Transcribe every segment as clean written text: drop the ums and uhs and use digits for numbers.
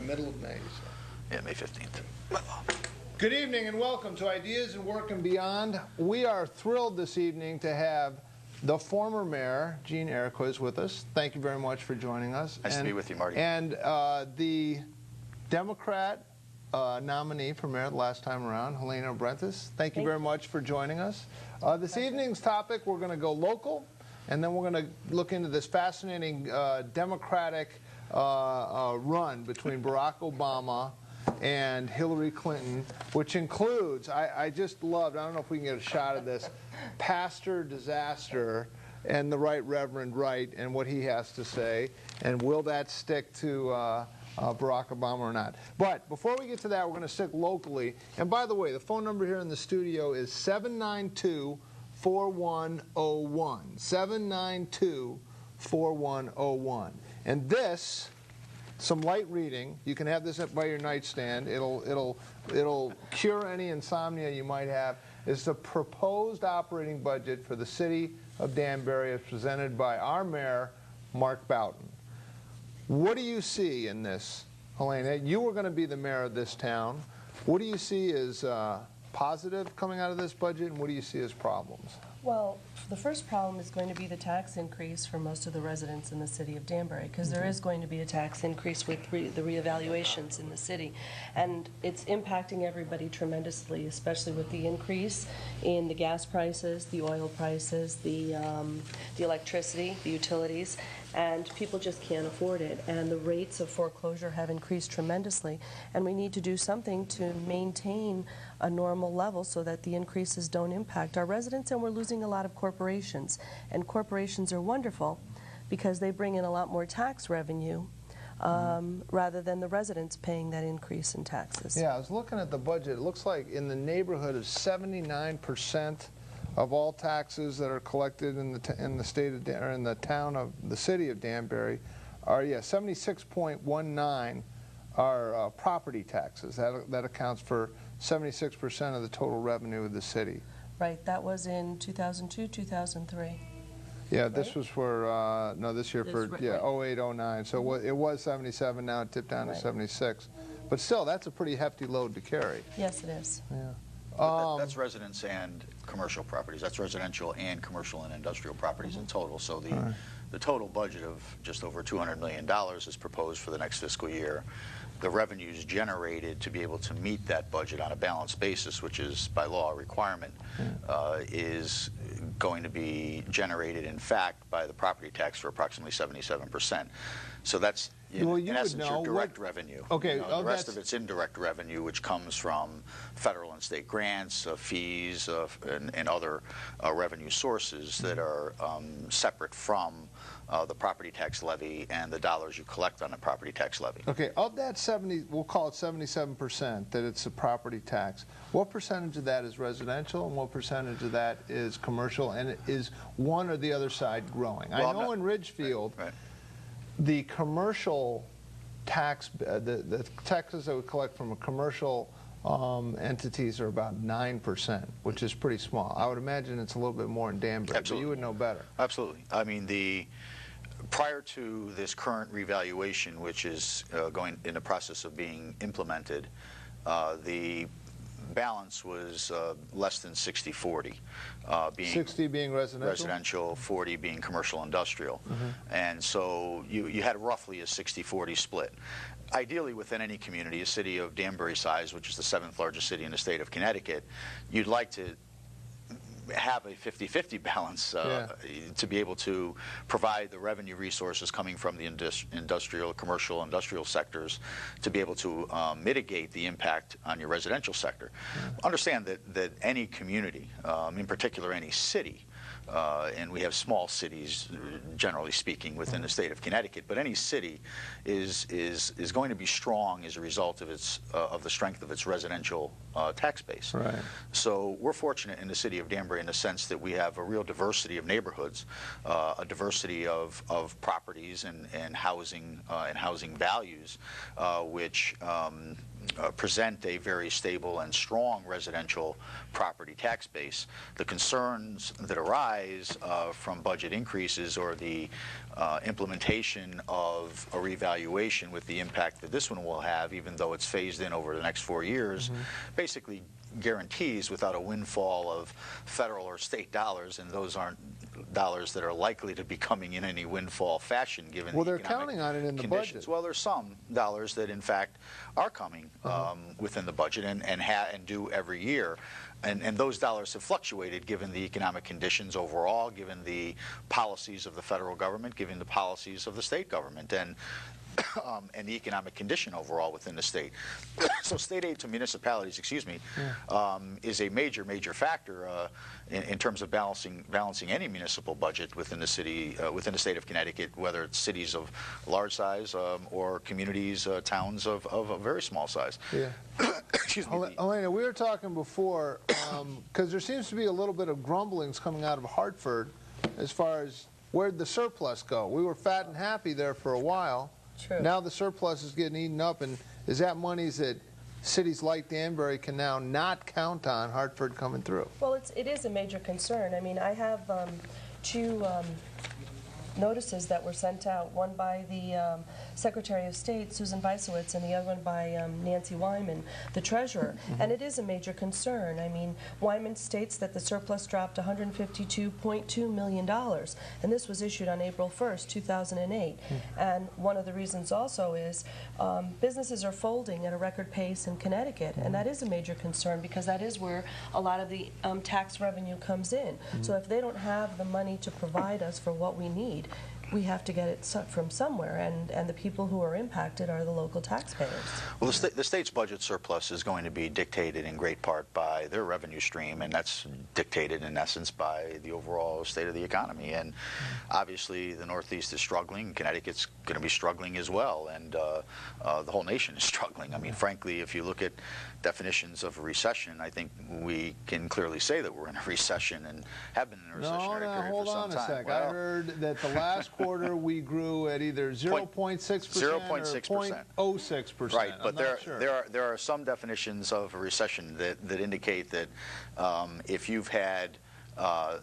middle of May. So. Yeah, May 15th. Good evening and welcome to Ideas and Work and Beyond. We are thrilled this evening to have the former mayor, Gene Iroquois, with us. Thank you very much for joining us. Nice to be with you, Marty. And the Democrat nominee for mayor the last time around, Helena Brentis. Thank you very much for joining us. This evening's topic, we're going to go local, and then we're going to look into this fascinating Democratic run between Barack Obama and Hillary Clinton, which includes, I just loved, I don't know if we can get a shot of this, Pastor Disaster and the Right Reverend Wright and what he has to say, and will that stick to Barack Obama or not. But before we get to that, we're going to stick locally. And by the way, the phone number here in the studio is 792-4101. 792-4101. And this, some light reading, you can have this up by your nightstand. It'll cure any insomnia you might have. Is the proposed operating budget for the city of Danbury as presented by our mayor, Mark Boughton. What do you see in this, Helena? You were going to be the mayor of this town. What do you see as positive coming out of this budget, and what do you see as problems? Well, the first problem is going to be the tax increase for most of the residents in the city of Danbury, because there is going to be a tax increase with the reevaluations in the city. And it's impacting everybody tremendously, especially with the increase in the gas prices, the oil prices, the electricity, the utilities, and people just can't afford it. And the rates of foreclosure have increased tremendously, and we need to do something to maintain a normal level so that the increases don't impact our residents. And we're losing a lot of corporations, and corporations are wonderful because they bring in a lot more tax revenue rather than the residents paying that increase in taxes. Yeah, I was looking at the budget. It looks like in the neighborhood of 79% of all taxes that are collected in the state of or in the town of the city of Danbury are 76.19 are property taxes. That accounts for 76% of the total revenue of the city. Right, that was in 2002, 2003. Yeah, right? This was for, no, this year for, right. 08, 09. So it was 77, now it dipped down to 76. But still, that's a pretty hefty load to carry. Yes, it is. Yeah. That's residence and commercial properties. That's residential and commercial and industrial properties in total. So the total budget of just over $200 million is proposed for the next fiscal year. The revenues generated to be able to meet that budget on a balanced basis, which is by law a requirement, is going to be generated, in fact, by the property tax for approximately 77%. So that's, in essence, your direct revenue. Okay. The rest of it's indirect revenue, which comes from federal and state grants, fees, and other revenue sources that are separate from the property tax levy and the dollars you collect on the property tax levy. Okay, of that 70, we'll call it 77% that it's a property tax. What percentage of that is residential and what percentage of that is commercial, and is one or the other side growing? Well, I know in Ridgefield, the commercial tax, the taxes that we collect from a commercial entities are about 9%, which is pretty small. I would imagine it's a little bit more in Danbury, but you would know better. Absolutely. I mean, prior to this current revaluation, which is going in the process of being implemented, the balance was less than 60-40. 60 being residential, 40 being commercial industrial. And so you had roughly a 60-40 split. Ideally, within any community, a city of Danbury size, which is the 7th largest city in the state of Connecticut, you'd like to have a 50-50 balance to be able to provide the revenue resources coming from the commercial industrial sectors to be able to mitigate the impact on your residential sector. Understand that any community, in particular any city, and we have small cities, generally speaking, within the state of Connecticut. But any city is going to be strong as a result of the strength of its residential tax base. Right. So we're fortunate in the city of Danbury in the sense that we have a real diversity of neighborhoods, a diversity of properties and housing values, which present a very stable and strong residential property tax base. The concerns that arise from budget increases or the implementation of a revaluation with the impact that this one will have, even though it's phased in over the next 4 years, basically guarantees without a windfall of federal or state dollars, and those aren't dollars that are likely to be coming in any windfall fashion given Well, the they're economic counting on it in the conditions. budget. Well, there's some dollars that in fact are coming within the budget and do every year. And those dollars have fluctuated given the economic conditions overall, given the policies of the federal government, given the policies of the state government, and the economic condition overall within the state. So state aid to municipalities, excuse me, is a major factor in terms of balancing any municipal budget within the city, within the state of Connecticut, whether it's cities of large size or communities, towns of a very small size. Yeah. Excuse me. Elena, we were talking before, because there seems to be a little bit of grumblings coming out of Hartford as far as where'd the surplus go. We were fat and happy there for a while. True. Now the surplus is getting eaten up, and is that monies that cities like Danbury can now not count on Hartford coming through? Well, it is a major concern. I mean, I have two notices that were sent out, one by the Secretary of State, Susan Weissowitz, and the other one by Nancy Wyman, the Treasurer. And it is a major concern. I mean, Wyman states that the surplus dropped $152.2 million, and this was issued on April 1st, 2008. And one of the reasons also is businesses are folding at a record pace in Connecticut, and that is a major concern because that is where a lot of the tax revenue comes in. So if they don't have the money to provide us for what we need, we have to get it from somewhere, and the people who are impacted are the local taxpayers. Well, the state's budget surplus is going to be dictated in great part by their revenue stream, and that's dictated in essence by the overall state of the economy. And obviously the Northeast is struggling, Connecticut's going to be struggling as well, and the whole nation is struggling. I mean, frankly, if you look at definitions of a recession, I think we can clearly say that we're in a recession and have been in a recessionary period hold for some on a time. sec. Well, I heard that the last quarter we grew at either 0.6% or 0.06%. Right, but sure. there are some definitions of a recession that indicate that if you've had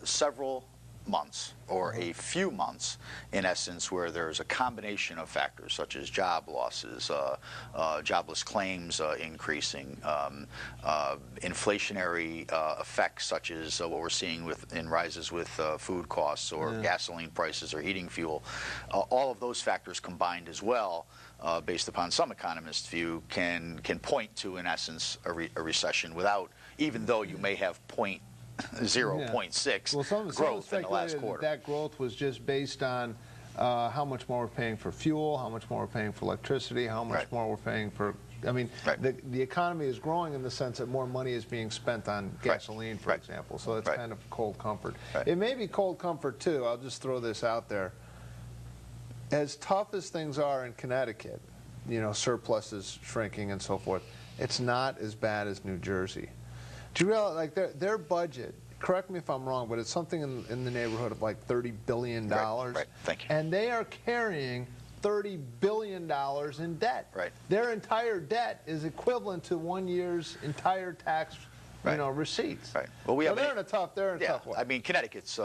several months or a few months, in essence, where there's a combination of factors such as job losses, jobless claims increasing, inflationary effects such as what we're seeing in rises with food costs or gasoline prices or heating fuel, all of those factors combined as well, based upon some economists' view, can point to, in essence, a recession without, even though you may have 0.6 well, some growth in the last quarter. That growth was just based on how much more we're paying for fuel, how much more we're paying for electricity, how much more we're paying for. I mean, the economy is growing in the sense that more money is being spent on gasoline, for example. So that's kind of cold comfort. It may be cold comfort too. I'll just throw this out there. As tough as things are in Connecticut, you know, surpluses shrinking and so forth, it's not as bad as New Jersey. Do you realize, like, their budget, correct me if I'm wrong, but it's something in the neighborhood of like $30 billion. Right, thank you. And they are carrying $30 billion in debt. Right. Their entire debt is equivalent to 1 year's entire tax receipts. Right. Well, they're in a tough way. I mean, Connecticut's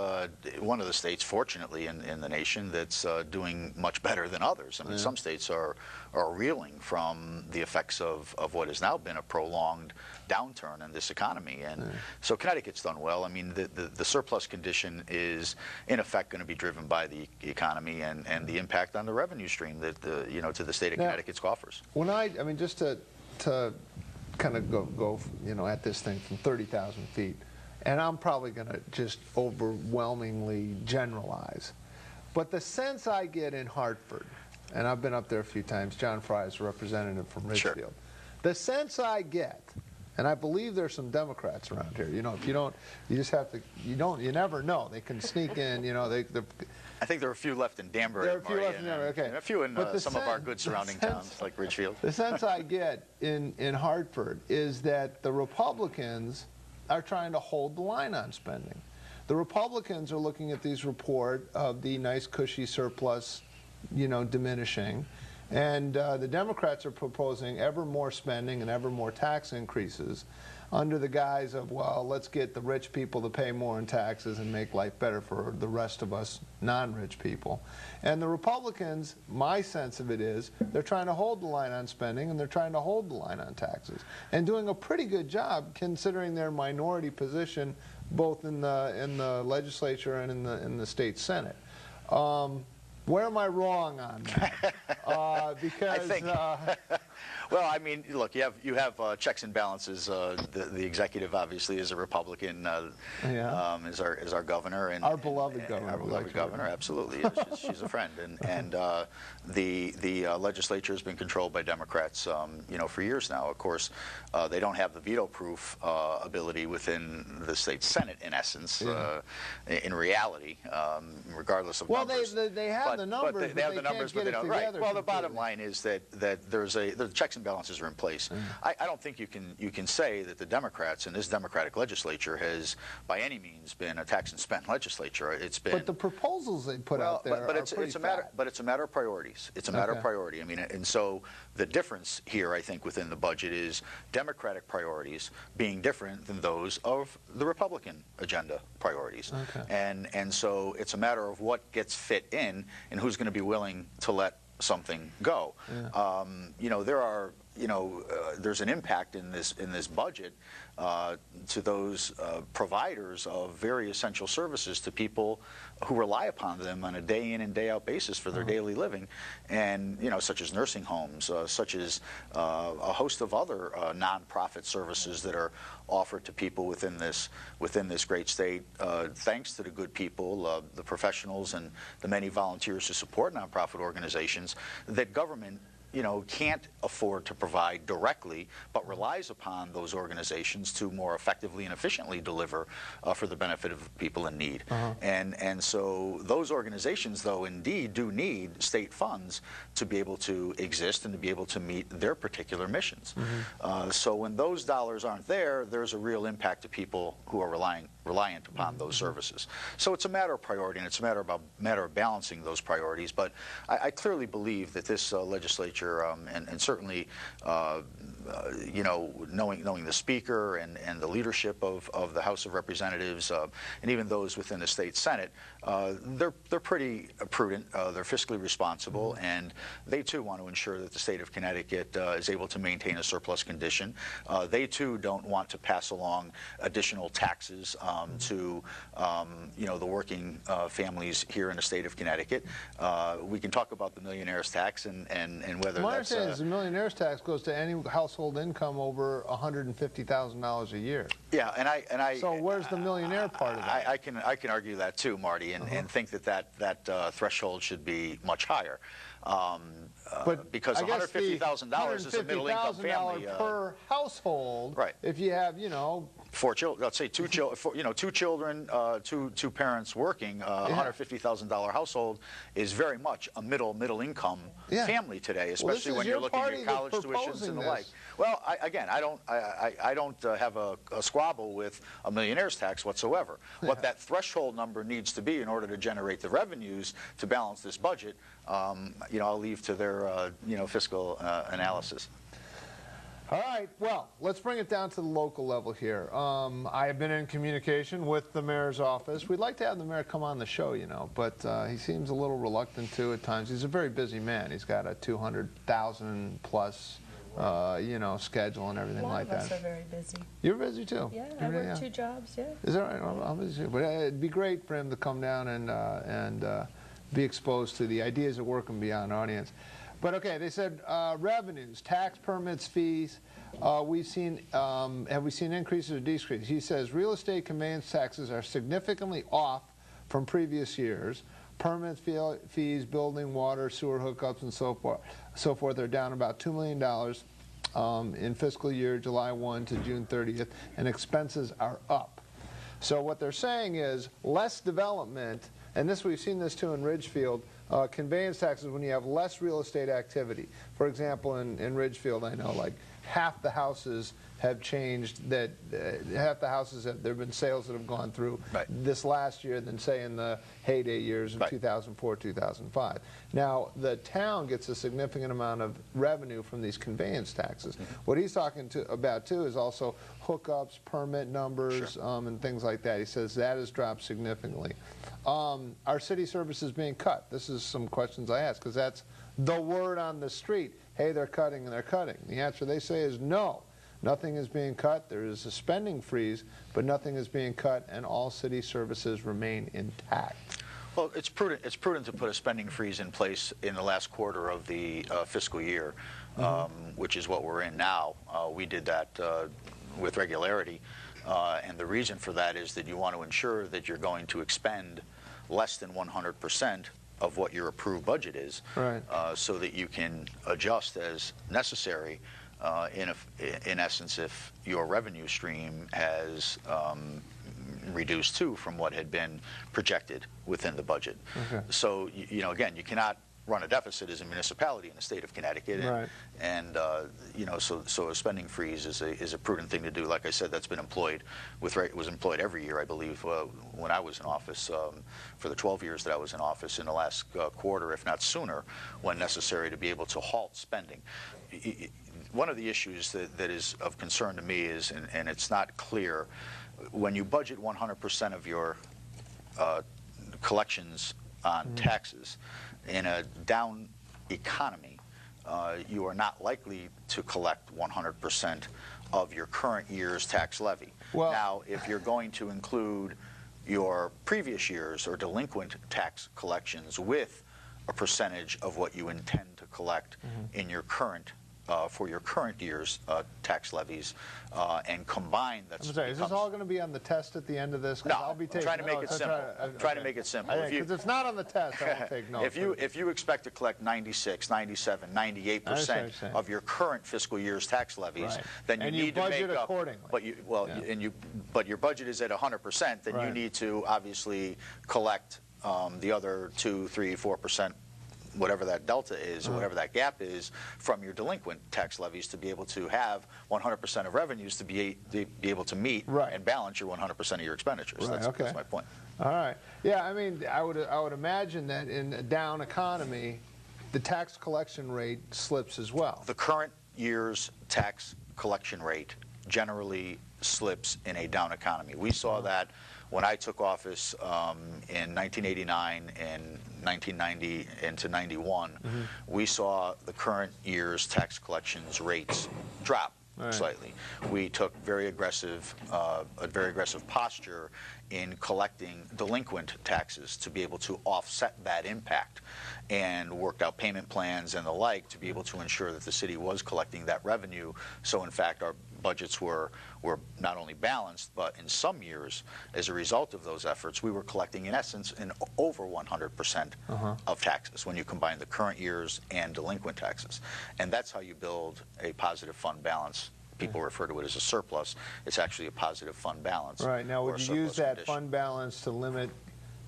one of the states, fortunately, in the nation that's doing much better than others. I mean, some states are reeling from the effects of what has now been a prolonged downturn in this economy, and so Connecticut's done well. I mean, the surplus condition is in effect going to be driven by the economy and the impact on the revenue stream that to the state of Connecticut's coffers. When I mean, just to kind of go at this thing from 30,000 feet, and I'm probably going to just overwhelmingly generalize, but the sense I get in Hartford, and I've been up there a few times, John Fry is a representative from Ridgefield, the sense I get, and I believe there's some Democrats around here, you know, if you don't, you just have to, you never know, they can sneak in, you know, I think there are a few left in Danbury. There are a few left in Danbury, okay. And a few in some of our good surrounding towns, like Ridgefield. The sense I get in Hartford is that the Republicans are trying to hold the line on spending. The Republicans are looking at these report of the nice cushy surplus, you know, diminishing, And the Democrats are proposing ever more spending and ever more tax increases under the guise of, well, let's get the rich people to pay more in taxes and make life better for the rest of us non-rich people. And the Republicans, my sense of it is, they're trying to hold the line on spending and they're trying to hold the line on taxes, and doing a pretty good job considering their minority position both in the legislature and in the state Senate. Where am I wrong on that? Because I think, well, I mean, look, you have checks and balances. The executive obviously is a Republican, is our governor, and our beloved governor. Our beloved governor, absolutely. She's a friend, and the legislature has been controlled by Democrats, for years now. Of course, they don't have the veto-proof ability within the state Senate, in essence, in reality, regardless of numbers. Well, they have the numbers, but they have the numbers, but they don't. Right. Well, the bottom line is that the checks and balances are in place. I don't think you can say that the Democrats and this Democratic legislature has by any means been a tax and spend legislature. It's been. But the proposals they put out there are pretty fat. But it's a matter of priorities. It's a matter of priority. I mean, and so the difference here, I think, within the budget is Democratic priorities being different than those of the Republican agenda priorities. And so it's a matter of what gets fit in and who's going to be willing to let something go. There's an impact in this budget to those providers of very essential services to people who rely upon them on a day in and day out basis for their daily living, and such as nursing homes, such as a host of other nonprofit services that are offered to people within this great state, thanks to the good people, the professionals, and the many volunteers who support nonprofit organizations that government can't afford to provide directly, but relies upon those organizations to more effectively and efficiently deliver for the benefit of people in need. And so those organizations, though, indeed do need state funds to be able to exist and to be able to meet their particular missions. So when those dollars aren't there, there's a real impact to people who are reliant upon those services. So it's a matter of priority, and it's a matter of balancing those priorities. But I clearly believe that this legislature, and certainly, knowing the Speaker and the leadership of the House of Representatives, and even those within the state Senate, they're pretty prudent. They're fiscally responsible, and they too want to ensure that the state of Connecticut is able to maintain a surplus condition. They too don't want to pass along additional taxes to the working families here in the state of Connecticut. We can talk about the millionaire's tax and whether my that's. understanding is the millionaire's tax goes to any household income over $150,000 a year. Yeah, and I. So where's the millionaire part of that? I can argue that too, Marty, and think that threshold should be much higher. But because $150,000 is a middle-income family per household. Right. If you have, 4 children, let's say 2 children, 2 children, two parents working, $150,000 household is very much a middle-income family today, especially when you're looking at college tuitions and the like. Well, I don't have a squabble with a millionaire's tax whatsoever. What that threshold number needs to be in order to generate the revenues to balance this budget, I'll leave to their fiscal analysis. All right, well, let's bring it down to the local level here. I have been in communication with the mayor's office. We'd like to have the mayor come on the show, but he seems a little reluctant to at times. He's a very busy man. He's got a 200,000 plus schedule and everything like that. A lot of us are very busy. You're busy too? Yeah, I work 2 jobs, yeah. Is that right? I'm busy too. But it'd be great for him to come down and be exposed to the ideas that work and beyond audience. But okay, they said revenues, tax permits, fees. Have we seen increases or decreases? He says real estate conveyance taxes are significantly off from previous years. Permit fees, building, water, sewer hookups, and so forth are down about $2 million in fiscal year July 1 to June 30th, and expenses are up. So what they're saying is less development, and we've seen this too in Ridgefield. Conveyance taxes when you have less real estate activity. For example, in Ridgefield, I know like half the houses have changed, that half the houses, there have been sales that have gone through this last year than, say, in the heyday years of 2004, 2005. Now, the town gets a significant amount of revenue from these conveyance taxes. What he's talking about, too, is also hookups, permit numbers, and things like that. He says that has dropped significantly. Are city services being cut? This is some questions I ask, because that's the word on the street. Hey, they're cutting and they're cutting. The answer they say is no. Nothing is being cut. There is a spending freeze, but nothing is being cut, and all city services remain intact. Well, it's prudent to put a spending freeze in place in the last quarter of the fiscal year, which is what we're in now. We did that with regularity, and the reason for that is that you want to ensure that you're going to expend less than 100% of what your approved budget is, so that you can adjust as necessary. In essence, if your revenue stream has reduced too from what had been projected within the budget. So, you know, again, you cannot run a deficit as a municipality in the state of Connecticut, and you know, so a spending freeze is a prudent thing to do. Like I said, that's been employed it was employed every year, I believe, when I was in office, for the 12 years that I was in office, in the last quarter, if not sooner, when necessary, to be able to halt spending. One of the issues that is of concern to me is, and it's not clear, when you budget 100% of your collections on taxes in a down economy, you are not likely to collect 100% of your current year's tax levy. Well, now, if you're going to include your previous year's or delinquent tax collections with a percentage of what you intend to collect in your current for your current year's tax levies, and combine that. I'm sorry, is this all going to be on the test at the end of this? No, I'll be taking trying to make it simple. Trying to make it simple. Because it's not on the test, I won't take notes. If you expect to collect 96, 97, 98% of your current fiscal year's tax levies, then you need to make up accordingly. But your budget is at 100%, then you need to obviously collect the other 2, 3, 4%. Whatever that delta is, or whatever that gap is, from your delinquent tax levies, to be able to have 100% of revenues to be able to meet and balance your 100% of your expenditures. That's my point. All right. Yeah, I mean, I would imagine that in a down economy, the tax collection rate slips as well. The current year's tax collection rate generally slips in a down economy. We saw that when I took office in 1989 and 1990 into 91, we saw the current year's tax collections rates drop slightly. We took a very aggressive posture in collecting delinquent taxes to be able to offset that impact, and worked out payment plans and the like to be able to ensure that the city was collecting that revenue. So in fact, our budgets were not only balanced, but in some years, as a result of those efforts, we were collecting, in essence, over 100% of taxes when you combine the current year's and delinquent taxes. And that's how you build a positive fund balance. People refer to it as a surplus. It's actually a positive fund balance. Right. Now, would you use that fund balance to limit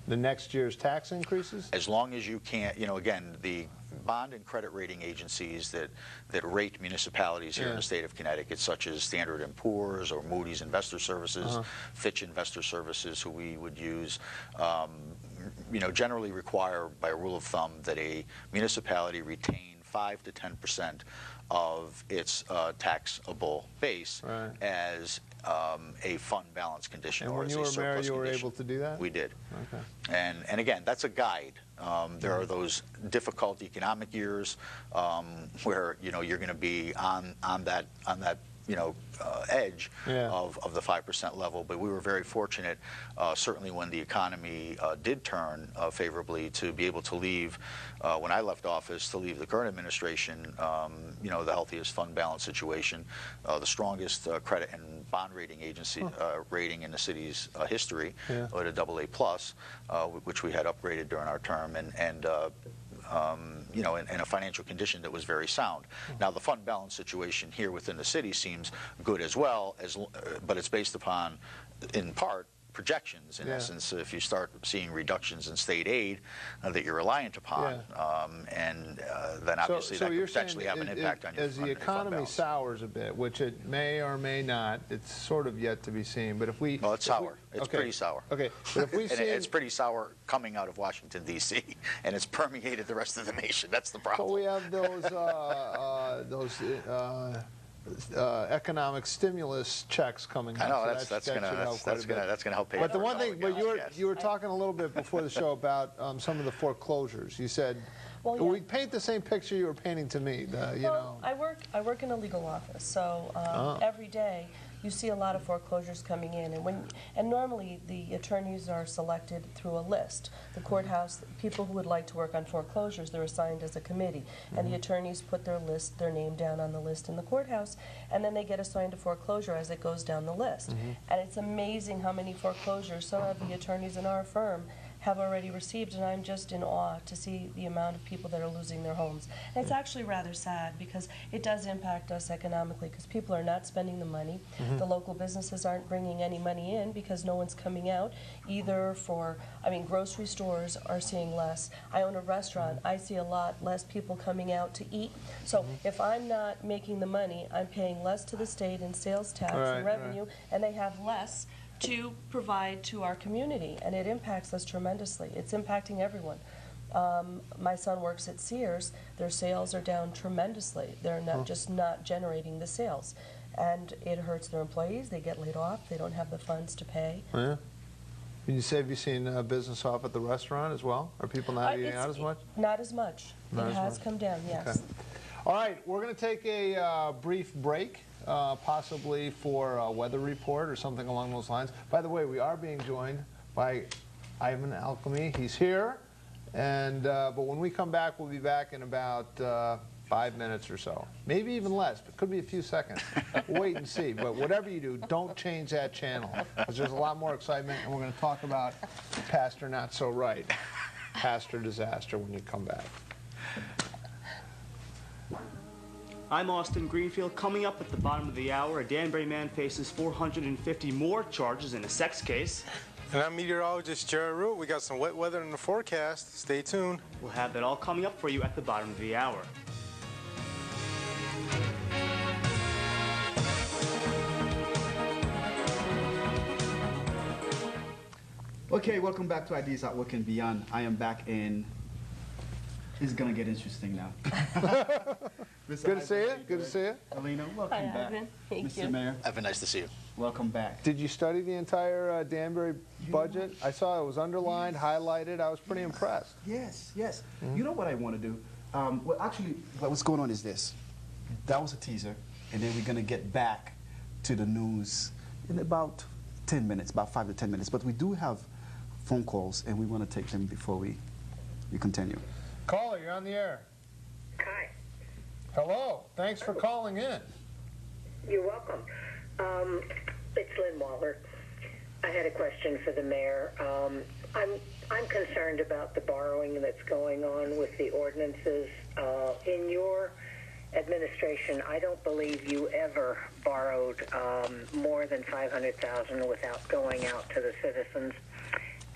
the next year's tax increases? As long as you can't, you know, again, the bond and credit rating agencies that rate municipalities here in the state of Connecticut, such as Standard & Poor's or Moody's Investor Services, Fitch Investor Services, who we would use, you know, generally require, by a rule of thumb, that a municipality retain 5 to 10% of its taxable base as a fund balance condition. And when you were mayor, you were able to do that? We did. Okay. And again, that's a guide. There are those difficult economic years where, you know, you're going to be on that you know, edge of the 5% level. But we were very fortunate, certainly when the economy did turn favorably, to be able to leave, when I left office, to leave the current administration, you know, the healthiest fund balance situation, the strongest credit and bond rating agency rating in the city's history, at a AA+, which we had upgraded during our term, and you know, in a financial condition that was very sound. Now, the fund balance situation here within the city seems good as well, but it's based upon, in part, projections. In Yeah. essence, if you start seeing reductions in state aid that you're reliant upon, then obviously that could potentially have an impact on your as the economy sours a bit, which it may or may not, it's sort of yet to be seen. But if we, well, it's sour. It's pretty sour. Okay, but if we and see it's pretty sour coming out of Washington D.C. and it's permeated the rest of the nation. That's the problem. So we have those economic stimulus checks coming out. I know so that's going to help pay. But the one thing, but gas. you were talking a little bit before the show about some of the foreclosures. You said, Well, yeah. we paint the same picture you were painting to me. I work in a legal office, so every day you see a lot of foreclosures coming in, and normally the attorneys are selected through a list. The courthouse, people who would like to work on foreclosures, they're assigned as a committee, and the attorneys put their name down on the list in the courthouse, and then they get assigned to foreclosure as it goes down the list. And it's amazing how many foreclosures some of the attorneys in our firm have already received, and I'm just in awe to see the amount of people that are losing their homes. And it's actually rather sad because it does impact us economically because people are not spending the money. The local businesses aren't bringing any money in because no one's coming out either for, grocery stores are seeing less. I own a restaurant. I see a lot less people coming out to eat. So if I'm not making the money, I'm paying less to the state in sales tax and revenue, and they have less to provide to our community, and it impacts us tremendously. It's impacting everyone. My son works at Sears. Their sales are down tremendously. They're just not generating the sales, and it hurts their employees. They get laid off. They don't have the funds to pay. Yeah. Can you say, have you seen business off at the restaurant as well? Are people not eating out as much? Not as much. It has come down, yes. Okay. All right, we're going to take a brief break. Possibly for a weather report or something along those lines. By the way, we are being joined by Ivan Alchemy. He's here, and but when we come back, we'll be back in about 5 minutes or so, maybe even less. But could be a few seconds. We'll wait and see. But whatever you do, don't change that channel because there's a lot more excitement, and we're going to talk about Pastor Not So Right, Pastor Disaster when you come back. I'm Austin Greenfield. Coming up at the bottom of the hour, a Danbury man faces 450 more charges in a sex case. And I'm meteorologist Jared Root. We got some wet weather in the forecast. Stay tuned. We'll have that all coming up for you at the bottom of the hour. Okay, welcome back to Ideas Outlook and Beyond. I am back in. It's gonna get interesting now. Good to see you. Good to see you. Alina, welcome Hi, back. Ivan. Thank Mr. you. Mayor, Evan, nice to see you. welcome back. Did you study the entire Danbury budget? I saw it was underlined, highlighted. I was pretty impressed. Yes, yes. You know what I want to do? Well, actually, what's going on is this. That was a teaser, and then we're gonna get back to the news in about 10 minutes, about 5 to 10 minutes. But we do have phone calls, and we want to take them before we continue. Caller, you're on the air. Hi. Hello. Thanks for calling in. You're welcome. It's Lynn Waller. I had a question for the mayor. I'm concerned about the borrowing that's going on with the ordinances. In your administration, I don't believe you ever borrowed more than $500,000 without going out to the citizens.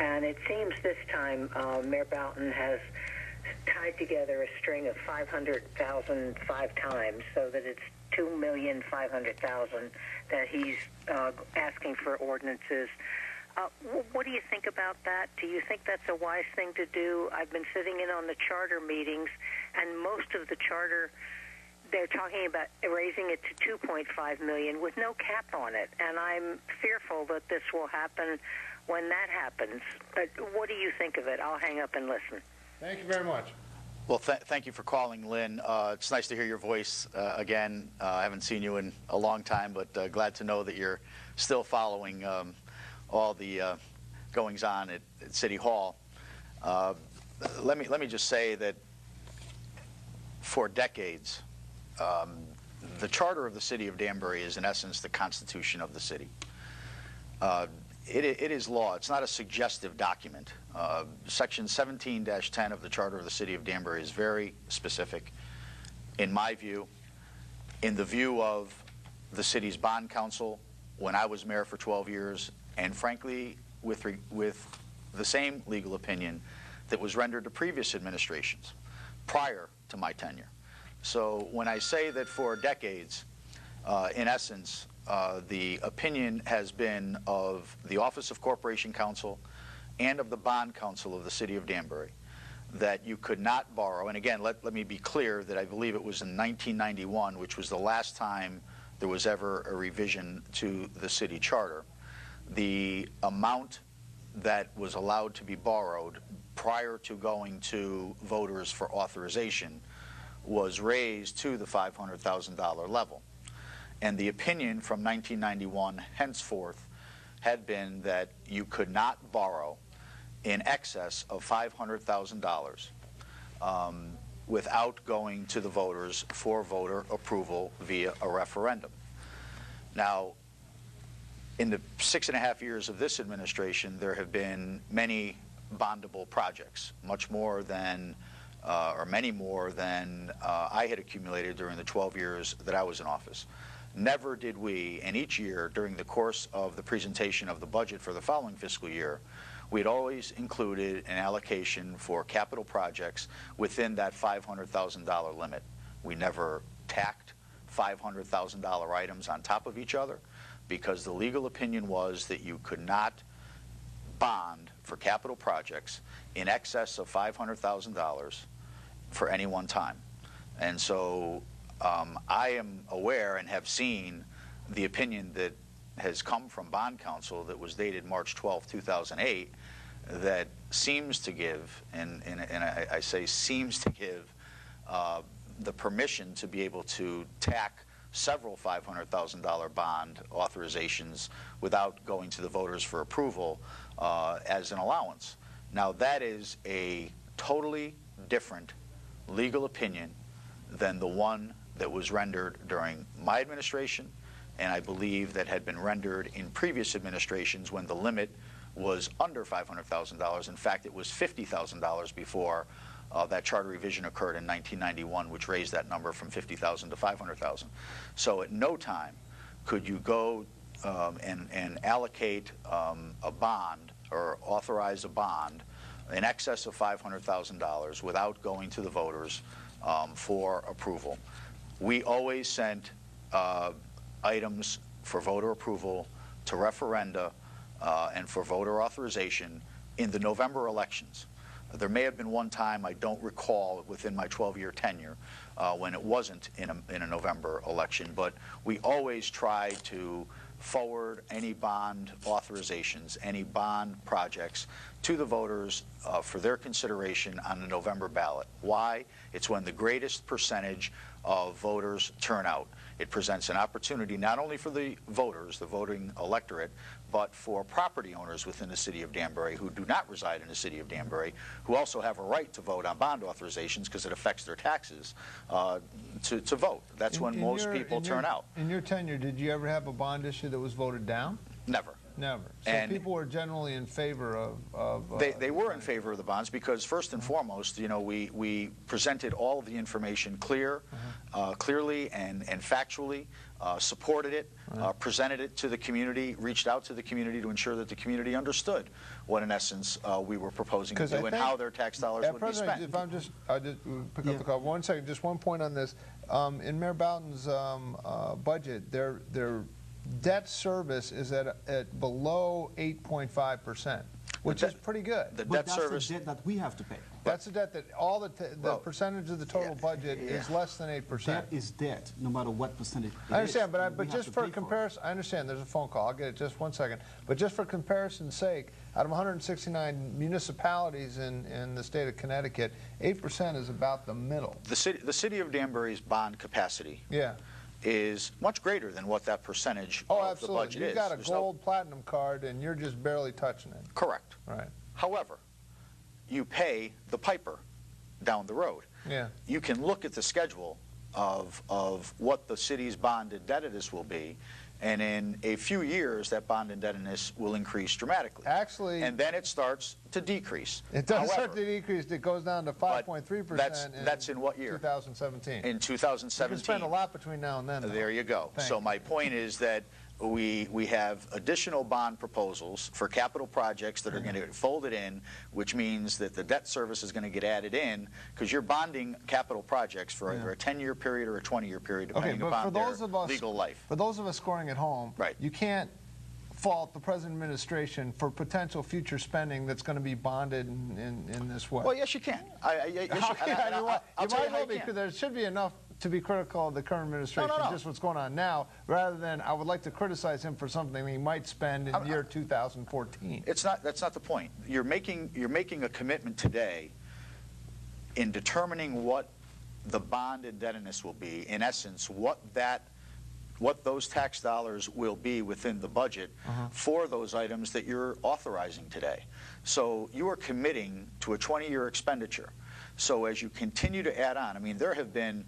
And it seems this time Mayor Boughton has tied together a string of $500,000 5 times, so that it's $2,500,000 that he's asking for ordinances. What do you think about that? Do you think that's a wise thing to do? I've been sitting in on the charter meetings, and most of the charter, they're talking about raising it to $2.5 million with no cap on it, and I'm fearful that this will happen when that happens. What do you think of it? I'll hang up and listen. Thank you very much. Well, thank you for calling, Lynn. It's nice to hear your voice again. I haven't seen you in a long time, but glad to know that you're still following all the goings-on at City Hall. Let me just say that for decades, the charter of the city of Danbury is, in essence, the constitution of the city. It is law. It's not a suggestive document. Section 17-10 of the Charter of the City of Danbury is very specific, in my view, in the view of the city's bond council when I was mayor for 12 years, and frankly, with the same legal opinion that was rendered to previous administrations prior to my tenure. So when I say that for decades, in essence, the opinion has been of the Office of Corporation Counsel and of the Bond Counsel of the City of Danbury that you could not borrow, and again, let me be clear that I believe it was in 1991, which was the last time there was ever a revision to the city charter. The amount that was allowed to be borrowed prior to going to voters for authorization was raised to the $500,000 level. And the opinion from 1991 henceforth had been that you could not borrow in excess of $500,000 without going to the voters for voter approval via a referendum. Now, in the 6.5 years of this administration, there have been many bondable projects, much more than, or many more than I had accumulated during the 12 years that I was in office. Never did we, and each year during the course of the presentation of the budget for the following fiscal year, we'd always included an allocation for capital projects within that $500,000 limit. We never tacked $500,000 items on top of each other because the legal opinion was that you could not bond for capital projects in excess of $500,000 for any one time. And so I am aware and have seen the opinion that has come from Bond Counsel that was dated March 12, 2008, that seems to give, and I say seems to give, the permission to be able to tack several $500,000 bond authorizations without going to the voters for approval as an allowance. Now that is a totally different legal opinion than the one that was rendered during my administration, and I believe that had been rendered in previous administrations when the limit was under $500,000. In fact, it was $50,000 before that charter revision occurred in 1991, which raised that number from $50,000 to $500,000. So at no time could you go and allocate a bond or authorize a bond in excess of $500,000 without going to the voters for approval. We always sent items for voter approval to referenda and for voter authorization in the November elections. There may have been one time, I don't recall, within my 12-year tenure when it wasn't in a November election, but we always try to forward any bond authorizations, any bond projects to the voters for their consideration on the November ballot. Why? It's when the greatest percentage of voters turn out. It presents an opportunity not only for the voters, the voting electorate, but for property owners within the city of Danbury who do not reside in the city of Danbury, who also have a right to vote on bond authorizations because it affects their taxes to vote. That's when most people turn out. In your tenure, did you ever have a bond issue that was voted down? Never. Never. So And people were generally in favor of they were in favor of the bonds because, first and foremost, you know, we presented all of the information clearly and factually, supported it, presented it to the community, reached out to the community to ensure that the community understood what, in essence, we were proposing to do and how their tax dollars would be spent. If I'll just pick up the call. 1 second, just 1 point on this. In Mayor Boughton's budget, their debt service is at below 8.5%, which is pretty good. The But debt that's service, the debt that we have to pay. That's a debt that all the percentage of the total budget is less than 8%. Debt is debt, no matter what percentage it I understand, is. but just for comparison, I understand there's a phone call. I'll get it just 1 second. But just for comparison's sake, out of 169 municipalities in the state of Connecticut, 8% is about the middle. the city of Danbury's bond capacity Yeah. is much greater than what that percentage Oh, of the budget absolutely. is. You've got a There's gold platinum card, and you're just barely touching it. Correct. Right. However, you pay the piper down the road. Yeah. You can look at the schedule of what the city's bond indebtedness will be, and in a few years, that bond indebtedness will increase dramatically. Actually, And then it starts to decrease. it doesn't However, start to decrease. It goes down to 5.3%. that's in what year? 2017. in 2017. You can spend a lot between now and then, though. There you go. Thanks. So my point is that we have additional bond proposals for capital projects that are going to get folded in, which means that the debt service is going to get added in, because you're bonding capital projects for either a 10-year period or a 20-year period, depending upon their legal life. For those of us scoring at home, right, you can't fault the present administration for potential future spending that's going to be bonded in this way. Well, yes, you can. You might well be, because there should be enough to be critical of the current administration, just what's going on now, rather than I would like to criticize him for something he might spend in the year 2014. It's not. That's not the point. You're making a commitment today in determining what the bond indebtedness will be. In essence, what those tax dollars will be within the budget for those items that you're authorizing today. So you are committing to a 20-year expenditure. So as you continue to add on, I mean, there have been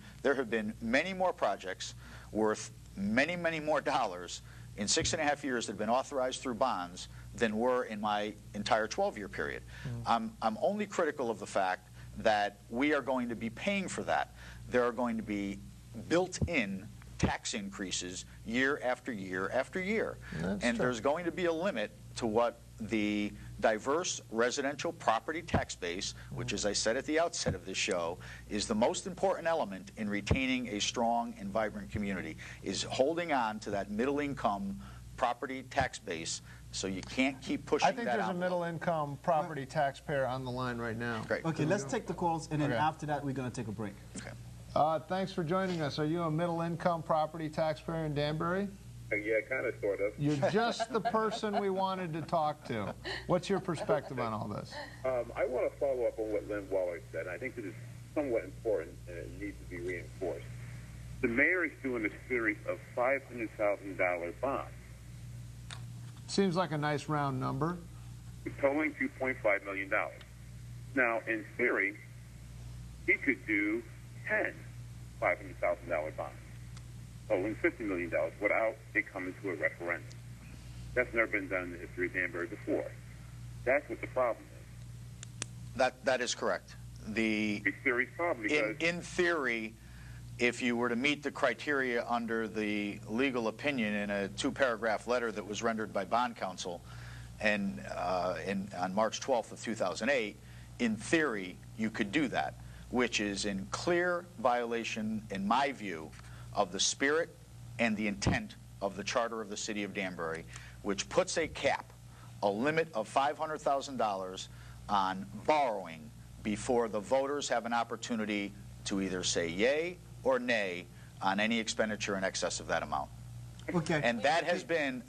many more projects worth many more dollars in 6.5 years that have been authorized through bonds than were in my entire 12-year period. I'm only critical of the fact that we are going to be paying for that. There are going to be built-in tax increases year after year after year. And there's going to be a limit to what the diverse residential property tax base, which, as I said at the outset of this show, is the most important element in retaining a strong and vibrant community, is holding on to that middle-income property tax base. So you can't keep pushing that. I think there's a middle-income property taxpayer on the line right now. Great. Okay, let's take the calls, and then after that, we're going to take a break. Okay. Thanks for joining us. Are you a middle-income property taxpayer in Danbury? Yeah, kind of, sort of. You're just the person we wanted to talk to. What's your perspective on all this? I want to follow up on what Lynn Waller said. I think this is somewhat important, and it needs to be reinforced. The mayor is doing a series of $500,000 bonds. Seems like a nice round number. Totaling $2.5 million. Now, in theory, he could do 10 $500,000 bonds, totaling $50 million without it coming to a referendum. That's never been done in the history of Danbury before. That's what the problem is. That is correct. A serious problem because in theory, if you were to meet the criteria under the legal opinion in a 2-paragraph letter that was rendered by bond counsel and on March 12th of 2008, in theory, you could do that, which is in clear violation, in my view, of the spirit and the intent of the Charter of the City of Danbury, which puts a cap, a limit of $500,000 on borrowing before the voters have an opportunity to either say yay or nay on any expenditure in excess of that amount. Okay. And that has been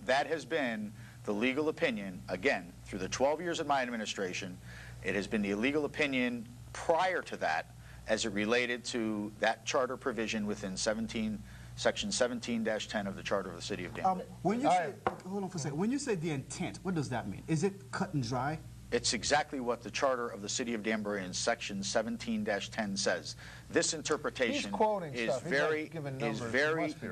the legal opinion, again, through the 12 years of my administration. It has been the legal opinion prior to that as it related to that charter provision within Section 17-10 of the Charter of the City of Danbury. When you say, hold on for a second, when you say the intent, what does that mean? Is it cut and dry? It's exactly what the Charter of the City of Danbury in Section 17-10 says. This interpretation is very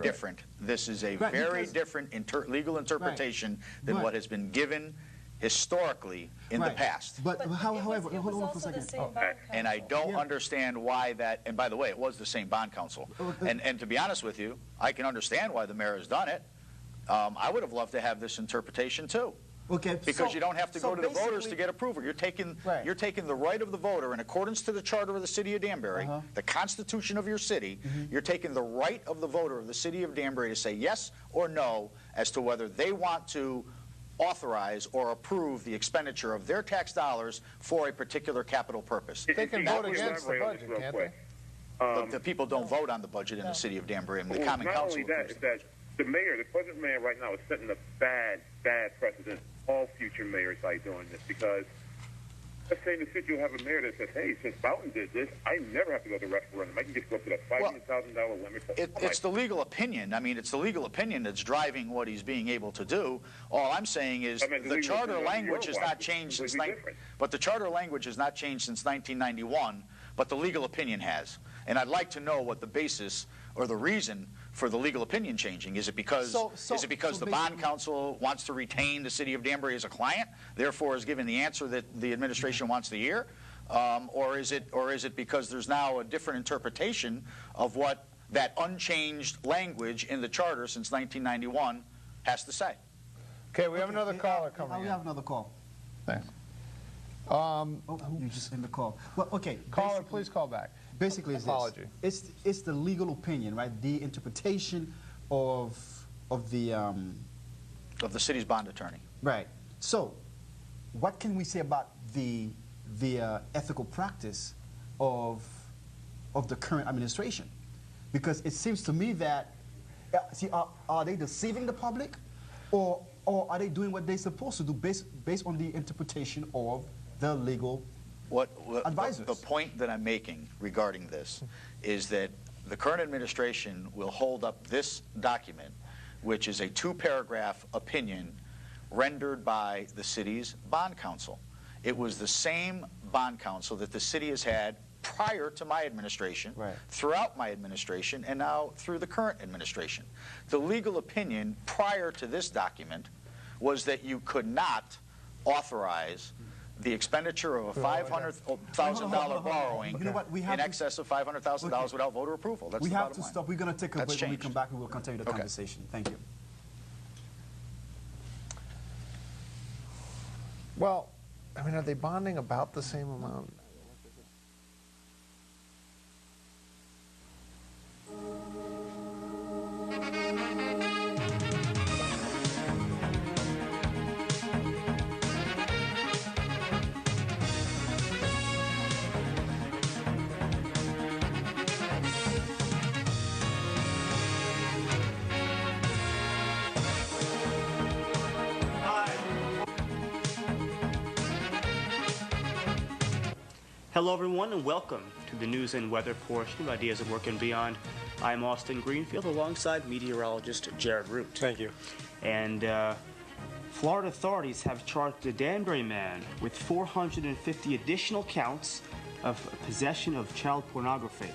different. This is a very different legal interpretation than what has been given historically in the past. But however, hold on for a second. And I don't understand why that, and by the way, it was the same bond counsel. And to be honest with you, I can understand why the mayor has done it. I would have loved to have this interpretation too. Okay. Because you don't have to go to the voters to get approval. You're taking the right of the voter in accordance to the Charter of the City of Danbury, the Constitution of your city. You're taking the right of the voter of the City of Danbury to say yes or no as to whether they want to authorize or approve the expenditure of their tax dollars for a particular capital purpose. They can vote against the budget, can't they? But the people don't vote on the budget in the City of Danbury. And the Common Council. Not only that, is that the present mayor right now is setting a bad precedent. All future mayors are doing this because, let's say in the city you'll have a mayor that says, hey, since Boughton did this, I never have to go to referendum. I can just go up to that $500,000 limit. It's the legal opinion. I mean, it's the legal opinion that's driving what he's being able to do. All I'm saying is the charter language has not changed since the charter language has not changed since 1991, but the legal opinion has. And I'd like to know what the basis or the reason for the legal opinion changing. Is it because the bond counsel wants to retain the City of Danbury as a client, therefore is given the answer that the administration wants to hear, or is it because there's now a different interpretation of what that unchanged language in the charter since 1991 has to say. Okay, we have another caller We coming in. have another call. Thanks. Oh, you just in the call. Well, okay. Caller, please call back. Basically, it's Apology. this. It's the legal opinion, right? The interpretation of the Of the city's bond attorney. right. So, what can we say about the ethical practice of the current administration? Because it seems to me that see, are they deceiving the public, or are they doing what they're supposed to do based on the interpretation of the legal advisors? The point that I'm making regarding this is that the current administration will hold up this document, which is a 2-paragraph opinion rendered by the city's bond counsel. It was the same bond counsel that the city has had prior to my administration, Right. throughout my administration, and now through the current administration. The legal opinion prior to this document was that you could not authorize the expenditure of a $500,000 borrowing You know what? We have in to- excess of $500,000 without voter approval. That's We the have bottom to line. stop. We're going to take a That's break. When we changed. come back, we will continue the Okay. conversation. Thank you. Well, I mean, are they bonding about the same amount? Hello, everyone, and welcome to the news and weather portion of Ideas of Work and Beyond. I'm Austin Greenfield alongside meteorologist Jared Root. Thank you. And Florida authorities have charged the Danbury man with 450 additional counts of possession of child pornography.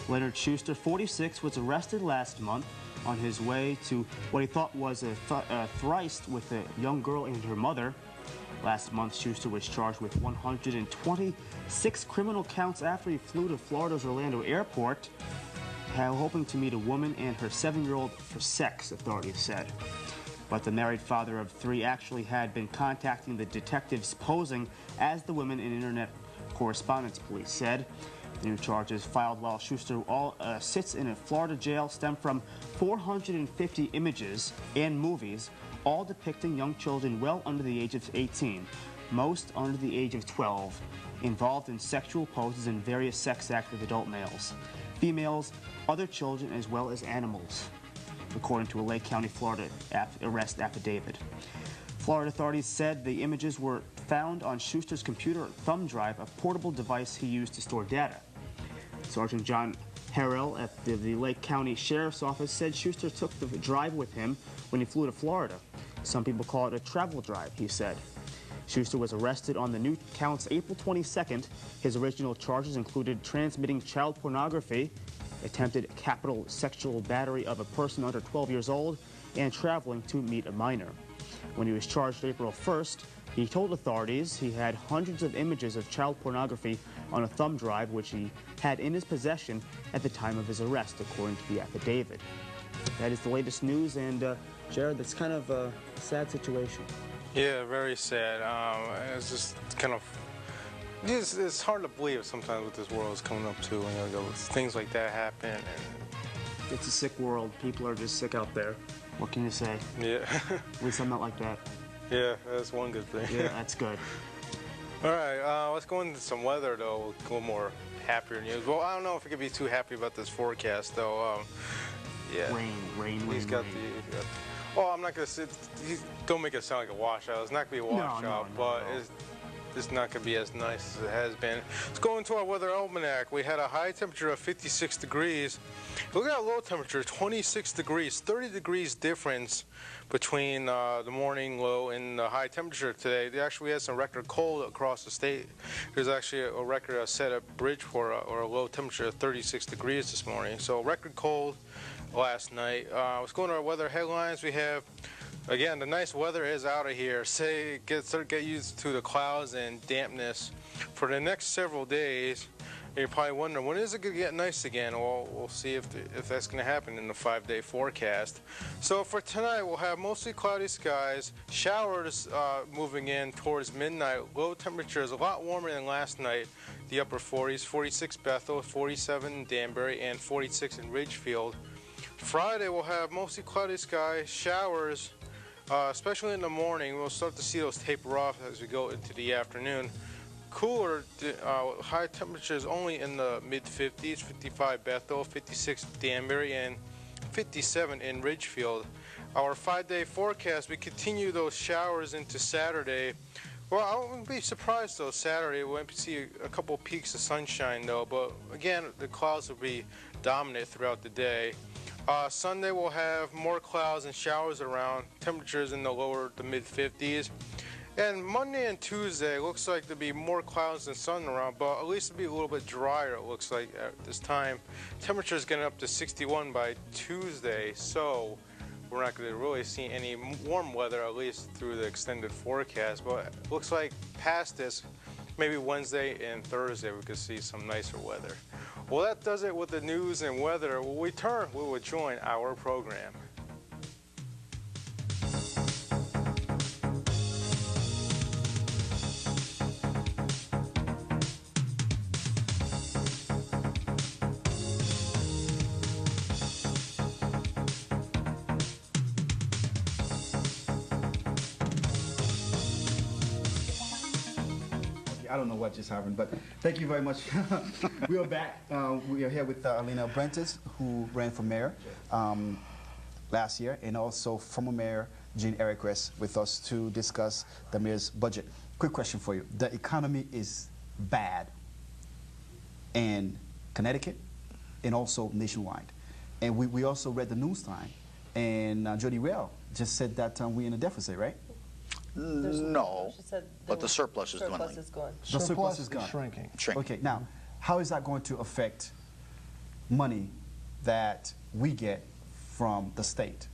Leonard Schuster, 46, was arrested last month on his way to what he thought was a tryst with a young girl and her mother. Last month, Schuster was charged with 126 criminal counts after he flew to Florida's Orlando airport, hoping to meet a woman and her 7-year-old for sex, authorities said. But the married father of 3 actually had been contacting the detectives posing as the women in internet correspondence, police said. The new charges filed while Schuster sits in a Florida jail stem from 450 images and movies, all depicting young children well under the age of 18, most under the age of 12, involved in sexual poses in various sex acts with adult males, females, other children, as well as animals, according to a Lake County, Florida arrest affidavit. Florida authorities said the images were found on Schuster's computer thumb drive, a portable device he used to store data. Sergeant John Harrell at the Lake County Sheriff's Office said Schuster took the drive with him when he flew to Florida. Some people call it a travel drive, he said. Schuster was arrested on the new counts April 22nd. His original charges included transmitting child pornography, attempted capital sexual battery of a person under 12 years old, and traveling to meet a minor. When he was charged April 1st, he told authorities he had hundreds of images of child pornography on a thumb drive which he had in his possession at the time of his arrest, according to the affidavit. That is the latest news, and Jared, that's kind of a sad situation. Yeah, very sad. It's just kind of, it's hard to believe sometimes what this world is coming up to. Things like that happen. And It's a sick world. People are just sick out there. What can you say? yeah, At least I'm not like that. yeah, that's one good thing. Yeah, that's good. All right, let's go into some weather though. A little more happier news. Well, I don't know if we could be too happy about this forecast though. Yeah. Rain. He's got the. Well, I'm not gonna say. Don't make it sound like a washout. It's not gonna be a washout, but it's not gonna be as nice as it has been. Let's go into our weather almanac. We had a high temperature of 56 degrees. Look at our low temperature, 26 degrees. 30 degrees difference between the morning low and the high temperature today. We had some record cold across the state. There's actually a record set at Bridgeport or a low temperature of 36 degrees this morning. So record cold last night. Let's go into our weather headlines. We have, again, the nice weather is out of here. Get used to the clouds and dampness. For the next several days, you're probably wondering, when is it going to get nice again? Well, we'll see if that's going to happen in the 5-day forecast. So for tonight, we'll have mostly cloudy skies, showers moving in towards midnight, low temperatures, a lot warmer than last night, the upper 40s, 46 Bethel, 47 in Danbury, and 46 in Ridgefield. Friday, we'll have mostly cloudy skies, showers, especially in the morning. We'll start to see those taper off as we go into the afternoon. Cooler, high temperatures only in the mid-50s, 55 Bethel, 56 Danbury, and 57 in Ridgefield. Our 5-day forecast, we continue those showers into Saturday. Well, I wouldn't be surprised though, Saturday we might see a couple peaks of sunshine though, but again, the clouds will be dominant throughout the day. Sunday we'll have more clouds and showers around, temperatures in the lower to mid-50s. And Monday and Tuesday, it looks like there'll be more clouds than sun around, but at least it'll be a little bit drier, it looks like, at this time. Temperatures getting up to 61 by Tuesday, so we're not going to really see any warm weather, at least through the extended forecast. But it looks like past this, maybe Wednesday and Thursday, we could see some nicer weather. Well, that does it with the news and weather. When we return, we will join our program. I don't know what just happened, but thank you very much. We are back. We are here with Untitled Prentice, who ran for mayor last year, and also former mayor Jean Erickress with us to discuss the mayor's budget. Quick question for you. The economy is bad in Connecticut and also nationwide. And we also read the news time, and Jody Rail just said that we're in a deficit, right? No, She said but the surplus is dwindling. surplus is gone. The surplus is gone. Shrinking. Okay, now, how is that going to affect money that we get from the state?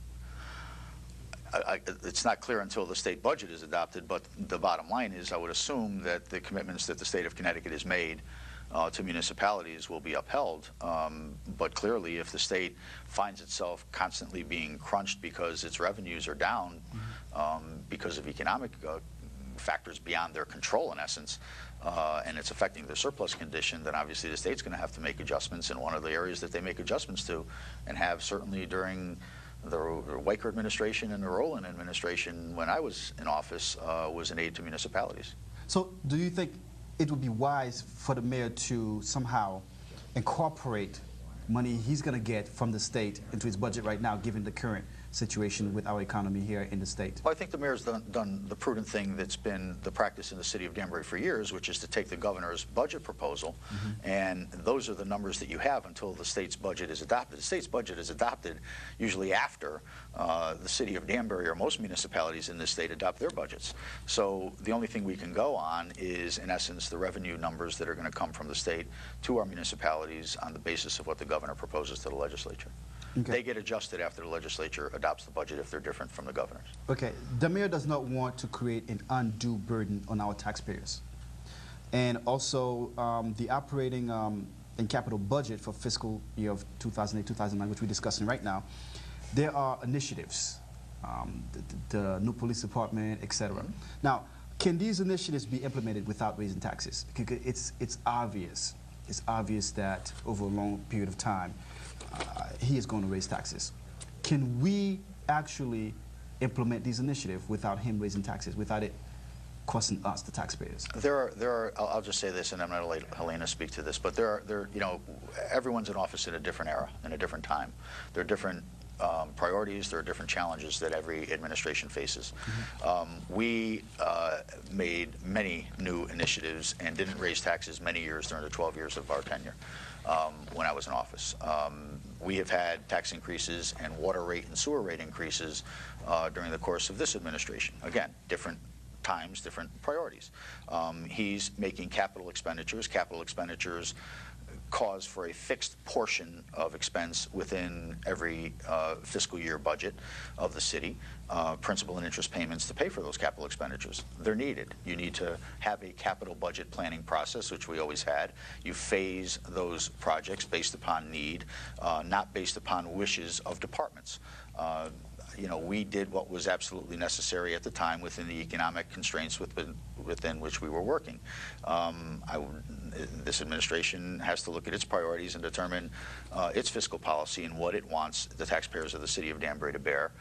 It's not clear until the state budget is adopted, but the bottom line is I would assume that the commitments that the state of Connecticut has made to municipalities will be upheld. But clearly, if the state finds itself constantly being crunched because its revenues are down because of economic factors beyond their control, in essence, and it's affecting their surplus condition, then obviously the state's going to have to make adjustments. And one of the areas that they make adjustments to, and have certainly during the Weicker administration and the Rowland administration when I was in office, was an aid to municipalities. So do you think it would be wise for the mayor to somehow incorporate money he's going to get from the state into his budget right now, given the current situation with our economy here in the state? Well, I think the mayor's done the prudent thing that's been the practice in the city of Danbury for years, which is to take the governor's budget proposal, and those are the numbers that you have until the state's budget is adopted. The state's budget is adopted usually after the city of Danbury or most municipalities in this state adopt their budgets. So the only thing we can go on is, in essence, the revenue numbers that are going to come from the state to our municipalities on the basis of what the governor proposes to the legislature. Okay. They get adjusted after the legislature adopts the budget if they're different from the governor's. Okay, the mayor does not want to create an undue burden on our taxpayers. And also the operating and capital budget for fiscal year of 2008-2009, which we're discussing right now, there are initiatives, the new police department, etc. Now, can these initiatives be implemented without raising taxes? Because it's obvious that over a long period of time, he is going to raise taxes. Can we actually implement these initiatives without him raising taxes, without it costing us, the taxpayers? There are. I'll just say this, and I'm going to let Helena speak to this. But you know, everyone's in office in a different era, in a different time. There are different priorities. There are different challenges that every administration faces. We made many new initiatives and didn't raise taxes many years during the 12 years of our tenure when I was in office. We have had tax increases and water rate and sewer rate increases during the course of this administration. Again, different times, different priorities. He's making capital expenditures. Capital expenditures cause for a fixed portion of expense within every fiscal year budget of the city, principal and interest payments to pay for those capital expenditures. They're needed. You need to have a capital budget planning process, which we always had. You phase those projects based upon need, not based upon wishes of departments. You know, we did what was absolutely necessary at the time within the economic constraints within which we were working. This administration has to look at its priorities and determine its fiscal policy and what it wants the taxpayers of the city of Danbury to bear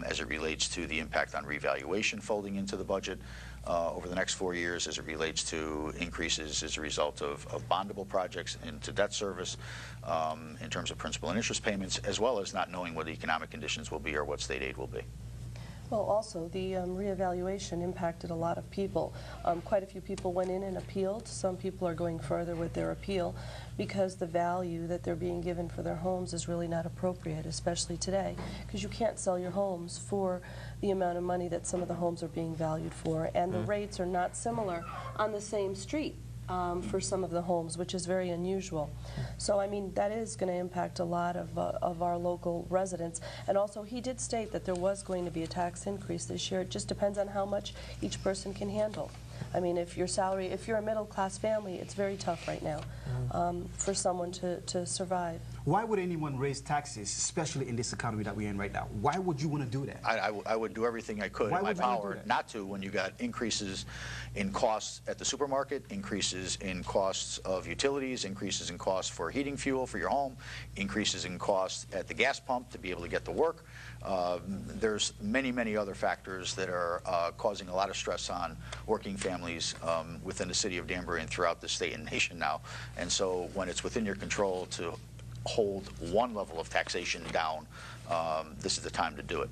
as it relates to the impact on revaluation folding into the budget over the next 4 years, as it relates to increases as a result of bondable projects into debt service, in terms of principal and interest payments, as well as not knowing what the economic conditions will be or what state aid will be. Well, also, the reevaluation impacted a lot of people. Quite a few people went in and appealed. Some people are going further with their appeal because the value that they're being given for their homes is really not appropriate, especially today, because you can't sell your homes for the amount of money that some of the homes are being valued for, and the rates are not similar on the same street. For some of the homes, which is very unusual. So, I mean, that is going to impact a lot of our local residents. And also, he did state that there was going to be a tax increase this year. It just depends on how much each person can handle. I mean, if you're a middle-class family, it's very tough right now for someone to survive. Why would anyone raise taxes, especially in this economy that we're in right now? Why would you want to do that? I would do everything I could in my power not to, when you got increases in costs at the supermarket, increases in costs of utilities, increases in costs for heating fuel for your home, increases in costs at the gas pump to be able to get to work. There's many other factors that are causing a lot of stress on working families within the city of Danbury and throughout the state and nation now. And so when it's within your control to hold one level of taxation down, this is the time to do it.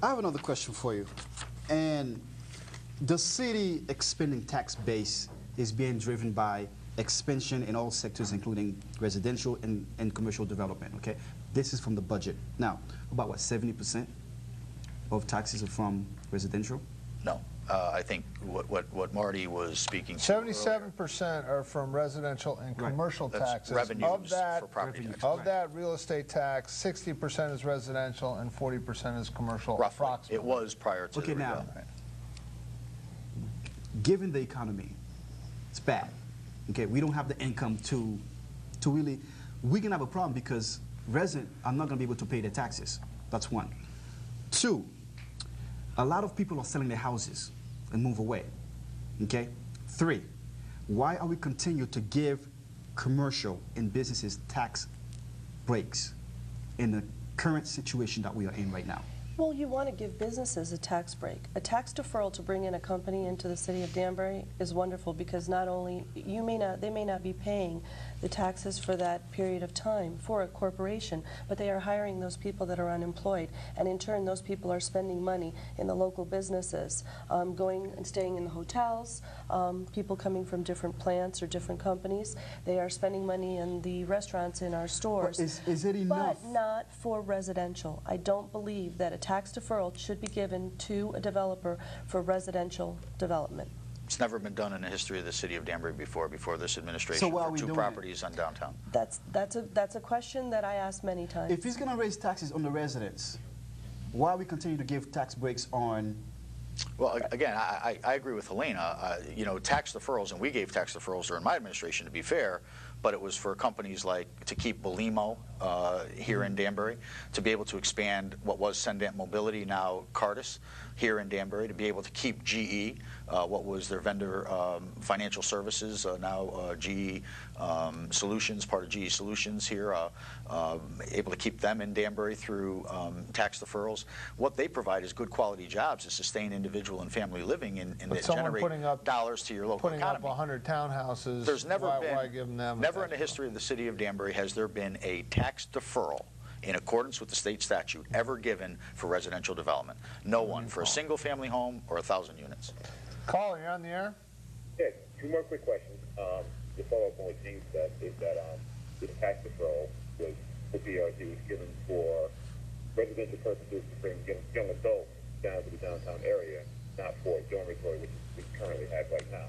I have another question for you. And the city expending tax base is being driven by expansion in all sectors, including residential and commercial development, okay? This is from the budget. Now, about what, 70% of taxes are from residential? No. I think what Marty was speaking to 77% are from residential and commercial taxes. Revenues for property taxes. Of that real estate tax, 60% is residential and 40% is commercial. Roughly. It was prior to the now, given the economy, it's bad. Okay, we don't have the income to really, we can have a problem because residents are not going to be able to pay their taxes. That's one. Two, a lot of people are selling their houses and move away, okay? Three, why are we continue to give commercial and businesses tax breaks in the current situation that we are in right now? Well, you want to give businesses a tax break. A tax deferral to bring in a company into the city of Danbury is wonderful because not only they may not be paying the taxes for that period of time for a corporation, but they are hiring those people that are unemployed, and in turn those people are spending money in the local businesses, going and staying in the hotels, people coming from different plants or different companies. They are spending money in the restaurants in our stores. Is it enough? But not for residential. I don't believe that a tax deferral should be given to a developer for residential development. It's never been done in the history of the city of Danbury before this administration. So why are for we two doing properties on downtown. That's a question that I asked many times. If he's going to raise taxes on the residents, why we continue to give tax breaks on? Well, again, I agree with Helena. You know, tax deferrals, and we gave tax deferrals during my administration, to be fair, but it was for companies like to keep Belimo here in Danbury, to be able to expand what was Sendant Mobility, now Cardis, here in Danbury, to be able to keep GE, what was their vendor financial services, now GE Solutions, part of GE Solutions here, able to keep them in Danbury through tax deferrals. What they provide is good quality jobs to sustain individual and family living and that generate dollars to your local economy. Putting up 100 townhouses, There's never why give them never in the history of the city of Danbury has there been a tax deferral in accordance with the state statute ever given for residential development. No one for a single family home or 1,000 units. Caller, you're on the air. Yeah, two more quick questions. To follow up on what Gene said is that this tax deferral was the PRG was given for residential purposes to bring young adults down to the downtown area, not for dormitory, which we currently have right now.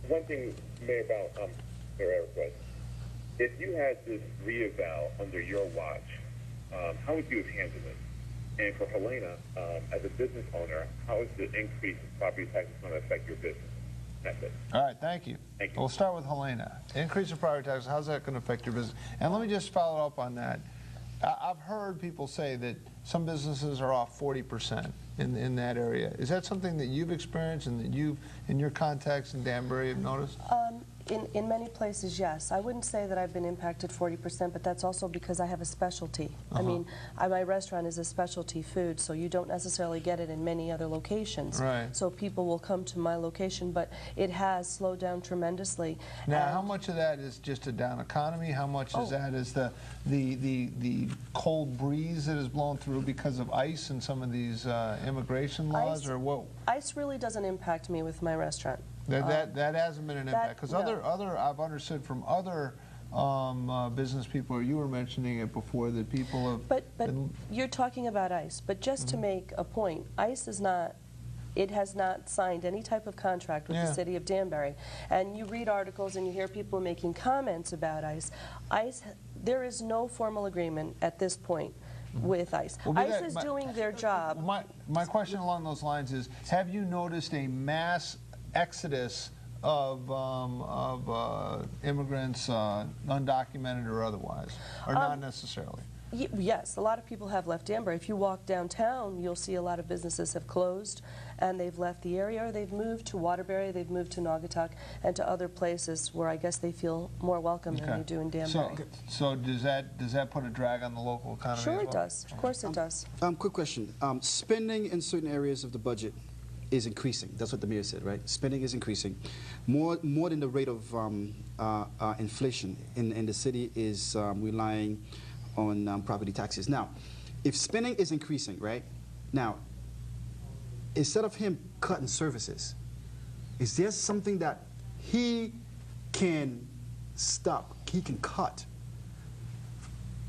One thing, Mayor, about If you had this re-eval under your watch, how would you have handled it? And for Helena, as a business owner, how is the increase in property taxes going to affect your business? That's it. All right, thank you. Thank you. We'll start with Helena. Increase in property taxes, how's that going to affect your business? And let me just follow up on that. I've heard people say that some businesses are off 40% in that area. Is that something that you've experienced and that you've, in your contacts in Danbury, have noticed? In many places, yes. I wouldn't say that I've been impacted 40%, but that's also because I have a specialty. I mean, my restaurant is a specialty food, so you don't necessarily get it in many other locations. Right. So people will come to my location, but it has slowed down tremendously. Now, how much of that is just a down economy? How much is that is the cold breeze that is blown through because of ICE and some of these immigration laws, or what? ICE really doesn't impact me with my restaurant. That hasn't been an impact, because other I've understood from other business people, or you were mentioning it before, that people have. But you're talking about ICE. But just to make a point, ICE is not. It has not signed any type of contract with the city of Danbury. And you read articles and you hear people making comments about ICE. There is no formal agreement at this point with ICE. ICE is doing their job. My question along those lines is: have you noticed a mass exodus of immigrants, undocumented or otherwise, or not necessarily? Yes, a lot of people have left Danbury. If you walk downtown, you'll see a lot of businesses have closed and they've left the area, or they've moved to Waterbury, they've moved to Naugatuck, and to other places where I guess they feel more welcome than they do in Danbury. So does that put a drag on the local economy? Sure, as well? it does. Of course it does. Quick question. Spending in certain areas of the budget is increasing. That's what the mayor said, right? Spending is increasing. More than the rate of inflation in the city is relying on property taxes. Now, if spending is increasing, right? Now, instead of him cutting services, is there something that he can stop, he can cut,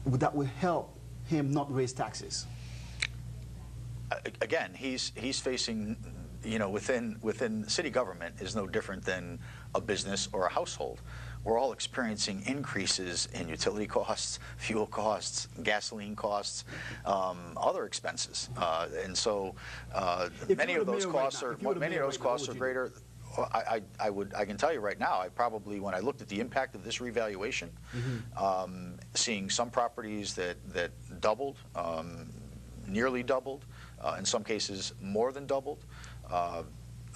that will help him not raise taxes? Again, he's facing, you know, within city government is no different than a business or a household. We're all experiencing increases in utility costs, fuel costs, gasoline costs, other expenses, and so many of those costs are greater. I can tell you right now, I probably, when I looked at the impact of this revaluation, seeing some properties that doubled, nearly doubled, in some cases more than doubled.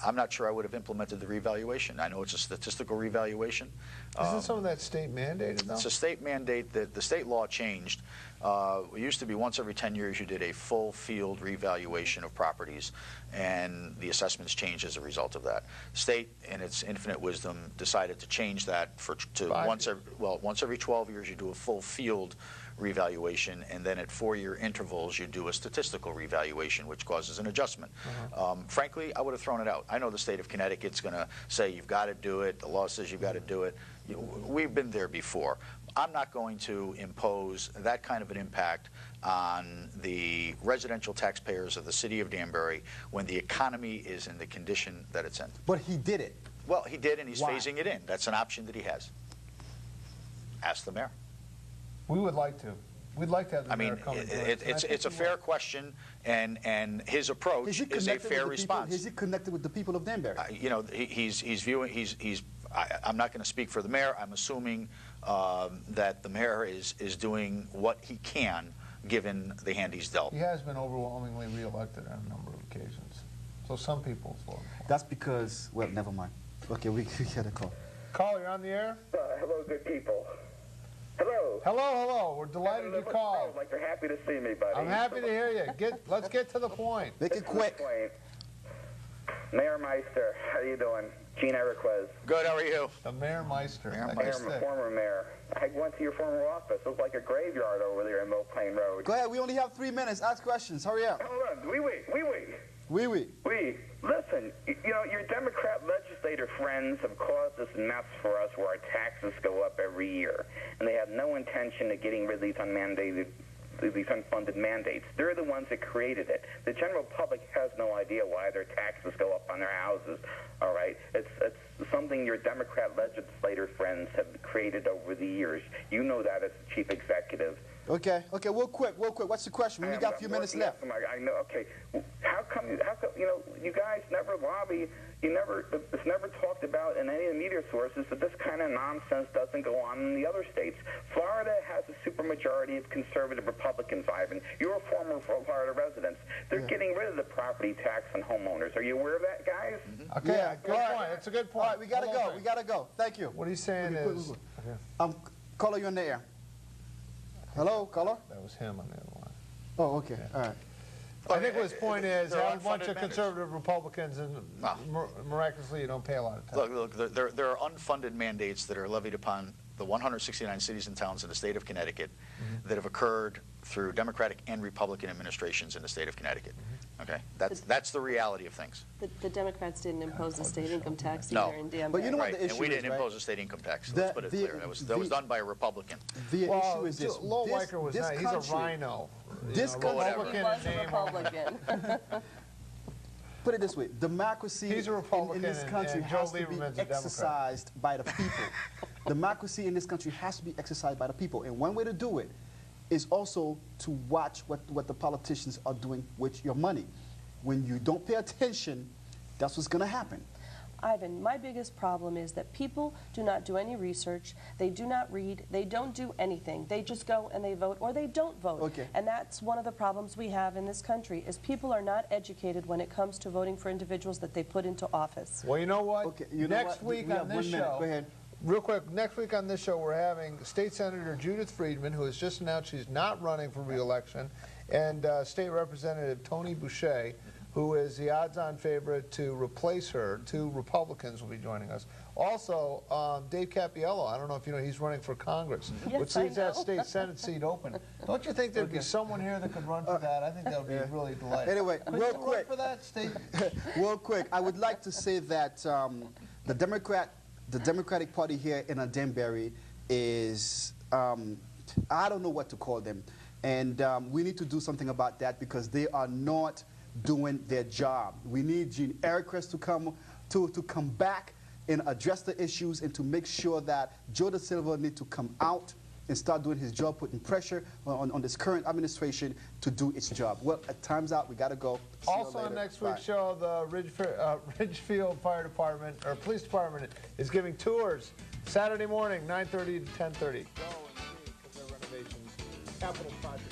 I'm not sure I would have implemented the revaluation. I know it's a statistical revaluation. Isn't some of that state mandated, though? It's a state mandate that the state law changed. It used to be once every 10 years you did a full field revaluation of properties, and the assessments changed as a result of that. State, in its infinite wisdom, decided to change that to once every 12 years you do a full field revaluation, and then at 4-year intervals you do a statistical revaluation, which causes an adjustment. Frankly, I would have thrown it out. I know the state of Connecticut's going to say you've got to do it, the law says you've got to do it. We've been there before. I'm not going to impose that kind of an impact on the residential taxpayers of the city of Danbury when the economy is in the condition that it's in. But he did it. Well, he did, and he's phasing it in. That's an option that he has. Ask the mayor. We would like to. We'd like to have the mayor come. It's a fair question, and his approach is a fair response. Is he connected with the people of Danbury? You know, he's viewing. I'm not going to speak for the mayor. I'm assuming that the mayor is doing what he can, given the hand he's dealt. He has been overwhelmingly reelected on a number of occasions, so some people vote. That's because, well, never mind. Okay, we get a call. Caller, you're on the air. Hello, good people. Hello. Hello. We're delighted you called. Like you're happy to see me, buddy. I'm happy to hear you. Let's get to the point. Make it quick. Mayor Meister, how you doing? Gene Eriquez. Good. How are you? The Mayor Meister. Former mayor. I went to your former office. It was like a graveyard over there in Mill Plain Road. Go ahead. We only have 3 minutes. Ask questions. Hurry up. Hold on. Oui. Listen, you know, your Democrat legislator friends have caused this mess for us where our taxes go up every year, and they have no intention of getting rid of these unmandated these unfunded mandates. They're the ones that created it. The general public has no idea why their taxes go up on their houses. All right, it's something your Democrat legislator friends have created over the years. You know that as the chief executive. Okay, real quick. What's the question? We got a few minutes left. I know. Okay, how come you guys never lobby? It's never talked about in any of the media sources that this kind of nonsense doesn't go on in the other states. Florida has a supermajority of conservative Republicans, Ivan. You're a former Florida resident. They're getting rid of the property tax on homeowners. Are you aware of that, guys? Okay, yeah, good point. It's a good point. All right, we gotta go. We gotta go. Thank you. What he's saying is, caller, you're in the air. Hello, caller. That was him on the other line. Oh, okay. All right. I think what his point is, you have a bunch of conservative Republicans, and miraculously you don't pay a lot of tax. Look, there are unfunded mandates that are levied upon the 169 cities and towns in the state of Connecticut that have occurred through Democratic and Republican administrations in the state of Connecticut. Okay, that's the reality of things. The Democrats didn't impose the state income tax either in Danbury. But you know what the issue is, and we didn't impose a state income tax. Let's put it clear. That was done by a Republican. The issue is this. Lowell Weicker was not. He's a rhino. This country, he was a Republican. Put it this way: democracy in this country has to be exercised by the people. Democracy in this country has to be exercised by the people, and one way to do it is also to watch what the politicians are doing with your money. When you don't pay attention, that's what's going to happen. Ivan, my biggest problem is that people do not do any research, they do not read, they don't do anything. They just go and they vote, or they don't vote. Okay. And that's one of the problems we have in this country, is people are not educated when it comes to voting for individuals that they put into office. Well, you know what? Okay, next week on this show, go ahead. Real quick, next week on this show, we're having State Senator Judith Friedman, who has just announced she's not running for re-election, and State Representative Tony Boucher, who is the odds-on favorite to replace her. 2 Republicans will be joining us. Also, Dave Cappiello, I don't know if you know, he's running for Congress, which leaves that state Senate seat open. Don't you think there'd be someone here that could run for that? I think that would be really delightful. Anyway, real quick. Run for that state? Real quick, I would like to say that the Democratic Party here in Danbury is, I don't know what to call them. And we need to do something about that, because they are not doing their job. We need Jean Erickress to come back and address the issues, and to make sure that Joe Da Silva needs to come out and start doing his job, putting pressure on this current administration to do its job. Well, time's out. We got to go. Also on next week's show, the Ridgefield Fire Department, or Police Department, is giving tours Saturday morning, 9:30 to 10:30. Go and see, because their renovations, capital project.